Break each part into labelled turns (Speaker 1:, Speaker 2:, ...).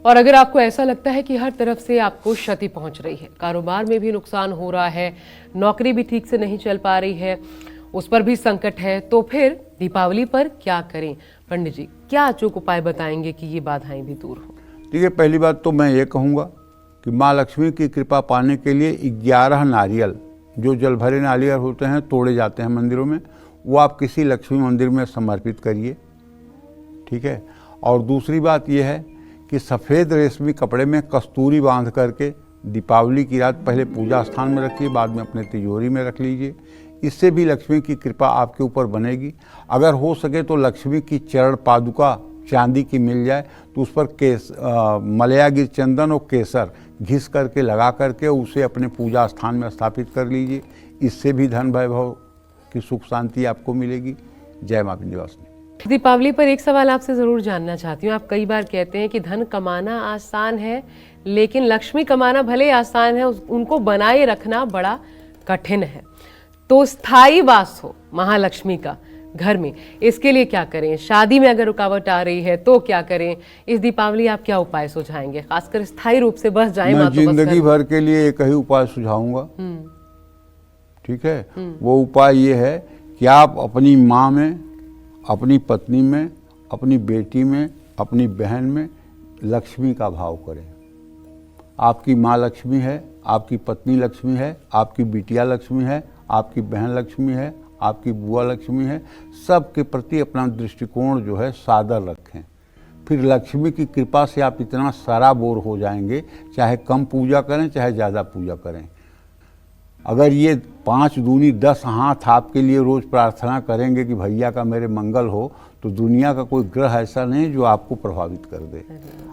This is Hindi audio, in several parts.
Speaker 1: और अगर आपको ऐसा लगता है कि हर तरफ से आपको क्षति पहुंच रही है, कारोबार में भी नुकसान हो रहा है, नौकरी भी ठीक से नहीं चल पा रही है, उस पर भी संकट है, तो फिर दीपावली पर क्या करें? पंडित जी क्या अचूक उपाय बताएंगे कि ये बाधाएं भी दूर हो?
Speaker 2: देखिए, पहली बात तो मैं ये कहूँगा कि माँ लक्ष्मी की कृपा पाने के लिए 11 नारियल, जो जल भरे नारियल होते हैं, तोड़े जाते हैं मंदिरों में, वो आप किसी लक्ष्मी मंदिर में समर्पित करिए। ठीक है। और दूसरी बात यह है कि सफ़ेद रेशमी कपड़े में कस्तूरी बांध करके दीपावली की रात पहले पूजा स्थान में रखिए, बाद में अपने तिजोरी में रख लीजिए। इससे भी लक्ष्मी की कृपा आपके ऊपर बनेगी। अगर हो सके तो लक्ष्मी की चरण पादुका चांदी की मिल जाए तो उस पर मलयागिर चंदन और केसर घिस करके लगा करके उसे अपने पूजा स्थान में स्थापित कर लीजिए। इससे भी धन वैभव की सुख शांति आपको मिलेगी। जय मां विंध्यवासिनी।
Speaker 1: दीपावली पर एक सवाल आपसे जरूर जानना चाहती हूँ। आप कई बार कहते हैं कि धन कमाना आसान है, लेकिन लक्ष्मी कमाना भले आसान है, उनको बनाए रखना बड़ा कठिन है। तो स्थायी वास हो महालक्ष्मी का घर में, इसके लिए क्या करें? शादी में अगर रुकावट आ रही है तो क्या करें? इस दीपावली आप क्या उपाय सुझाएंगे, खासकर स्थायी रूप से बस जाए?
Speaker 2: मैं जिंदगी भर के लिए एक ही उपाय सुझाऊंगा। ठीक है। वो उपाय ये है कि आप अपनी माँ में, अपनी पत्नी में, अपनी बेटी में, अपनी बहन में लक्ष्मी का भाव करें। आपकी माँ लक्ष्मी है, आपकी पत्नी लक्ष्मी है, आपकी बिटिया लक्ष्मी है, आपकी बहन लक्ष्मी है, आपकी बुआ लक्ष्मी है। सबके प्रति अपना दृष्टिकोण जो है सादर रखें। फिर लक्ष्मी की कृपा से आप इतना सराबोर हो जाएंगे, चाहे कम पूजा करें चाहे ज़्यादा पूजा करें। अगर ये 5 दूनी 10 हाथ आपके लिए रोज़ प्रार्थना करेंगे कि भैया का मेरे मंगल हो, तो दुनिया का कोई ग्रह ऐसा नहीं जो आपको प्रभावित कर दे।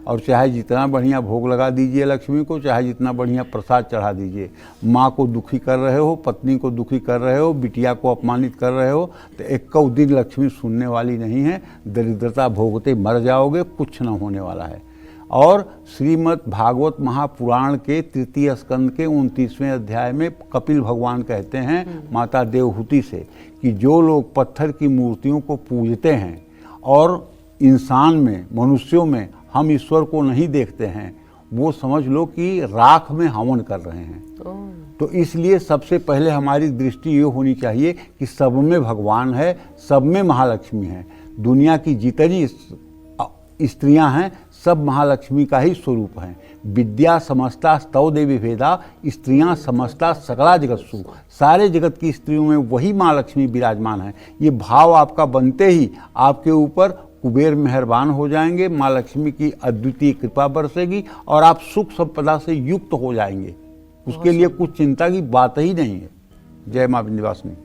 Speaker 2: और चाहे जितना बढ़िया भोग लगा दीजिए लक्ष्मी को, चाहे जितना बढ़िया प्रसाद चढ़ा दीजिए, माँ को दुखी कर रहे हो, पत्नी को दुखी कर रहे हो, बिटिया को अपमानित कर रहे हो, तो एक दिन लक्ष्मी सुनने वाली नहीं है। दरिद्रता भोगते मर जाओगे, कुछ न होने वाला है। और श्रीमद् भागवत महापुराण के 3 स्कंद के 29वें अध्याय में कपिल भगवान कहते हैं माता देवहूति से कि जो लोग पत्थर की मूर्तियों को पूजते हैं और इंसान में, मनुष्यों में हम ईश्वर को नहीं देखते हैं, वो समझ लो कि राख में हवन कर रहे हैं। तो इसलिए सबसे पहले हमारी दृष्टि ये होनी चाहिए कि सब में भगवान है, सब में महालक्ष्मी है। दुनिया की जितनी स्त्रियां हैं सब महालक्ष्मी का ही स्वरूप हैं। विद्या समस्ता स्तव देवी भेदा, स्त्रियां समस्ता सकला जगत्सु, सारे जगत की स्त्रियों में वही माँ लक्ष्मी विराजमान है। ये भाव आपका बनते ही आपके ऊपर कुबेर मेहरबान हो जाएंगे, माँ लक्ष्मी की अद्वितीय कृपा बरसेगी और आप सुख संपदा से युक्त हो जाएंगे। उसके लिए कुछ चिंता की बात ही नहीं है। जय माँ विंध्यवासिनी।